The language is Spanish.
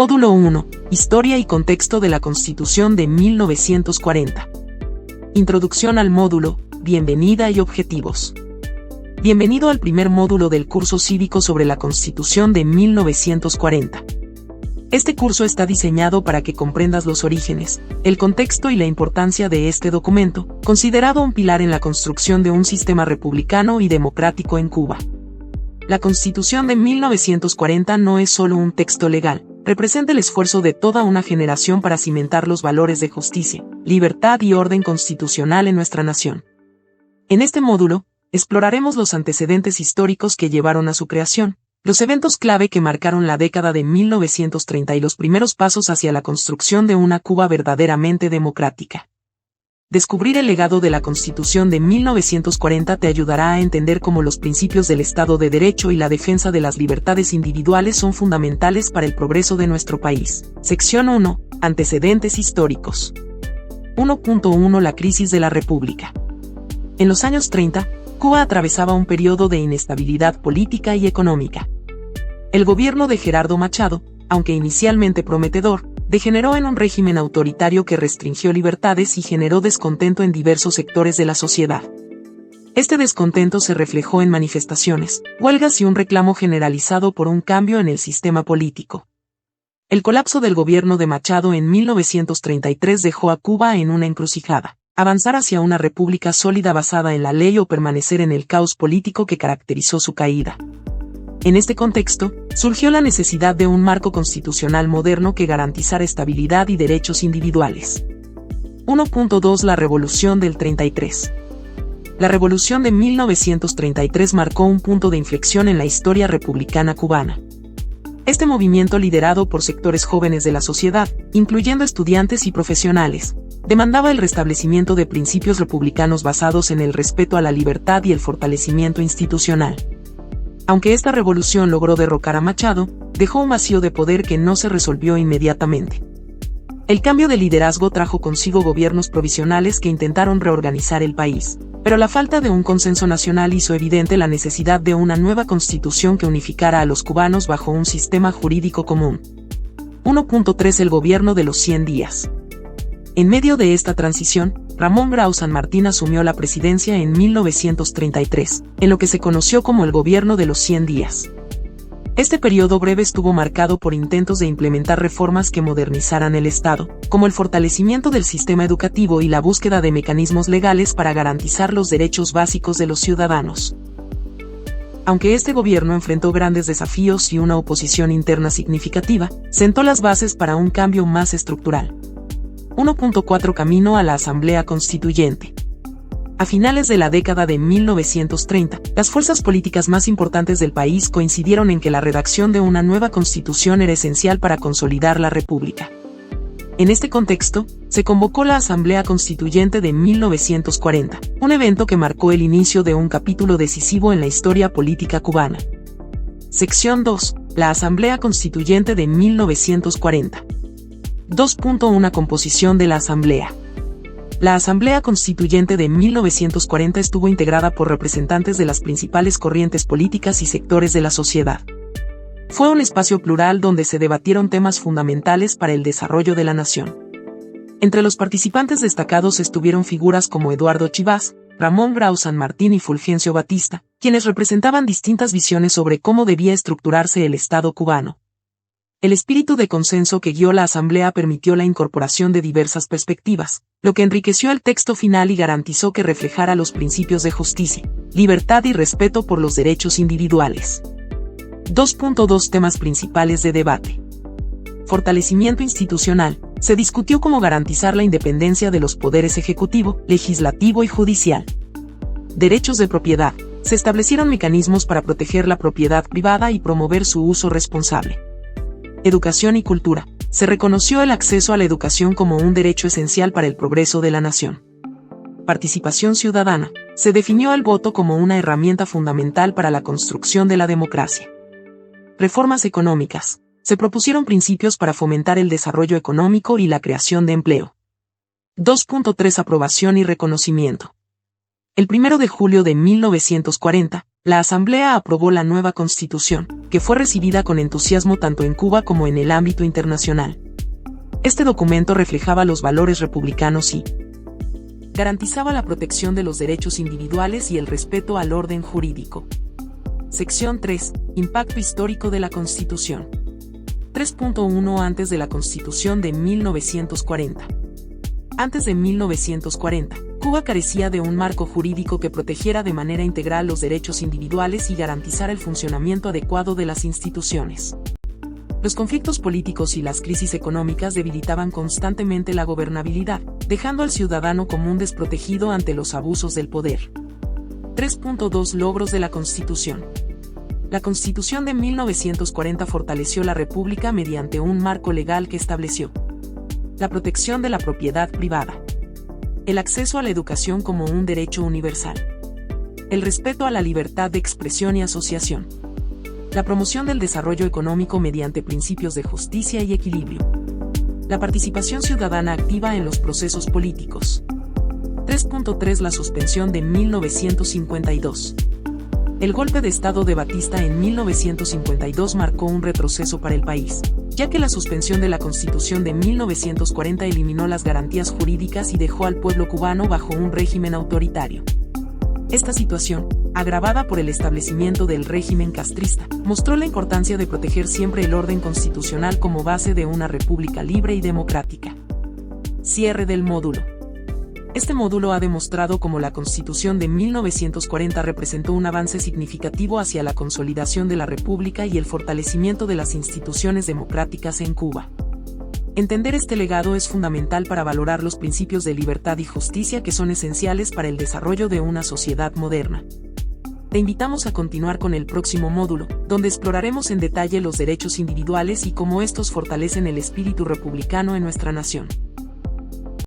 Módulo 1. Historia y contexto de la Constitución de 1940. Introducción al módulo, bienvenida y objetivos. Bienvenido al primer módulo del curso cívico sobre la Constitución de 1940. Este curso está diseñado para que comprendas los orígenes, el contexto y la importancia de este documento, considerado un pilar en la construcción de un sistema republicano y democrático en Cuba. La Constitución de 1940 no es solo un texto legal, representa el esfuerzo de toda una generación para cimentar los valores de justicia, libertad y orden constitucional en nuestra nación. En este módulo, exploraremos los antecedentes históricos que llevaron a su creación, los eventos clave que marcaron la década de 1930 y los primeros pasos hacia la construcción de una Cuba verdaderamente democrática. Descubrir el legado de la Constitución de 1940 te ayudará a entender cómo los principios del Estado de Derecho y la defensa de las libertades individuales son fundamentales para el progreso de nuestro país. Sección 1. Antecedentes históricos. 1.1 La crisis de la República. En los años 30, Cuba atravesaba un periodo de inestabilidad política y económica. El gobierno de Gerardo Machado, aunque inicialmente prometedor, degeneró en un régimen autoritario que restringió libertades y generó descontento en diversos sectores de la sociedad. Este descontento se reflejó en manifestaciones, huelgas y un reclamo generalizado por un cambio en el sistema político. El colapso del gobierno de Machado en 1933 dejó a Cuba en una encrucijada: avanzar hacia una república sólida basada en la ley o permanecer en el caos político que caracterizó su caída. En este contexto, surgió la necesidad de un marco constitucional moderno que garantizara estabilidad y derechos individuales. 1.2 La Revolución del 33. La Revolución de 1933 marcó un punto de inflexión en la historia republicana cubana. Este movimiento, liderado por sectores jóvenes de la sociedad, incluyendo estudiantes y profesionales, demandaba el restablecimiento de principios republicanos basados en el respeto a la libertad y el fortalecimiento institucional. Aunque esta revolución logró derrocar a Machado, dejó un vacío de poder que no se resolvió inmediatamente. El cambio de liderazgo trajo consigo gobiernos provisionales que intentaron reorganizar el país, pero la falta de un consenso nacional hizo evidente la necesidad de una nueva constitución que unificara a los cubanos bajo un sistema jurídico común. 1.3 El gobierno de los 100 días. En medio de esta transición, Ramón Grau San Martín asumió la presidencia en 1933, en lo que se conoció como el gobierno de los 100 días. Este periodo breve estuvo marcado por intentos de implementar reformas que modernizaran el Estado, como el fortalecimiento del sistema educativo y la búsqueda de mecanismos legales para garantizar los derechos básicos de los ciudadanos. Aunque este gobierno enfrentó grandes desafíos y una oposición interna significativa, sentó las bases para un cambio más estructural. 1.4 Camino a la Asamblea Constituyente. A finales de la década de 1930, las fuerzas políticas más importantes del país coincidieron en que la redacción de una nueva constitución era esencial para consolidar la República. En este contexto, se convocó la Asamblea Constituyente de 1940, un evento que marcó el inicio de un capítulo decisivo en la historia política cubana. Sección 2. La Asamblea Constituyente de 1940. 2.1 Composición de la Asamblea. La Asamblea Constituyente de 1940 estuvo integrada por representantes de las principales corrientes políticas y sectores de la sociedad. Fue un espacio plural donde se debatieron temas fundamentales para el desarrollo de la nación. Entre los participantes destacados estuvieron figuras como Eduardo Chivas, Ramón Grau San Martín y Fulgencio Batista, quienes representaban distintas visiones sobre cómo debía estructurarse el Estado cubano. El espíritu de consenso que guió la Asamblea permitió la incorporación de diversas perspectivas, lo que enriqueció el texto final y garantizó que reflejara los principios de justicia, libertad y respeto por los derechos individuales. 2.2 Temas principales de debate. Fortalecimiento institucional. Se discutió cómo garantizar la independencia de los poderes ejecutivo, legislativo y judicial. Derechos de propiedad. Se establecieron mecanismos para proteger la propiedad privada y promover su uso responsable. Educación y cultura. Se reconoció el acceso a la educación como un derecho esencial para el progreso de la nación. Participación ciudadana. Se definió al voto como una herramienta fundamental para la construcción de la democracia. Reformas económicas. Se propusieron principios para fomentar el desarrollo económico y la creación de empleo. 2.3 Aprobación y reconocimiento. El 1 de julio de 1940, La Asamblea aprobó la nueva Constitución, que fue recibida con entusiasmo tanto en Cuba como en el ámbito internacional. Este documento reflejaba los valores republicanos y garantizaba la protección de los derechos individuales y el respeto al orden jurídico. Sección 3. Impacto histórico de la Constitución. 3.1 Antes de la Constitución de 1940. Antes de 1940, Cuba carecía de un marco jurídico que protegiera de manera integral los derechos individuales y garantizara el funcionamiento adecuado de las instituciones. Los conflictos políticos y las crisis económicas debilitaban constantemente la gobernabilidad, dejando al ciudadano común desprotegido ante los abusos del poder. 3.2 Logros de la Constitución. La Constitución de 1940 fortaleció la República mediante un marco legal que estableció la protección de la propiedad privada, el acceso a la educación como un derecho universal, el respeto a la libertad de expresión y asociación, la promoción del desarrollo económico mediante principios de justicia y equilibrio, la participación ciudadana activa en los procesos políticos. 3.3 La suspensión de 1952. El golpe de Estado de Batista en 1952 marcó un retroceso para el país, ya que la suspensión de la Constitución de 1940 eliminó las garantías jurídicas y dejó al pueblo cubano bajo un régimen autoritario. Esta situación, agravada por el establecimiento del régimen castrista, mostró la importancia de proteger siempre el orden constitucional como base de una república libre y democrática. Cierre del módulo. Este módulo ha demostrado cómo la Constitución de 1940 representó un avance significativo hacia la consolidación de la República y el fortalecimiento de las instituciones democráticas en Cuba. Entender este legado es fundamental para valorar los principios de libertad y justicia que son esenciales para el desarrollo de una sociedad moderna. Te invitamos a continuar con el próximo módulo, donde exploraremos en detalle los derechos individuales y cómo estos fortalecen el espíritu republicano en nuestra nación.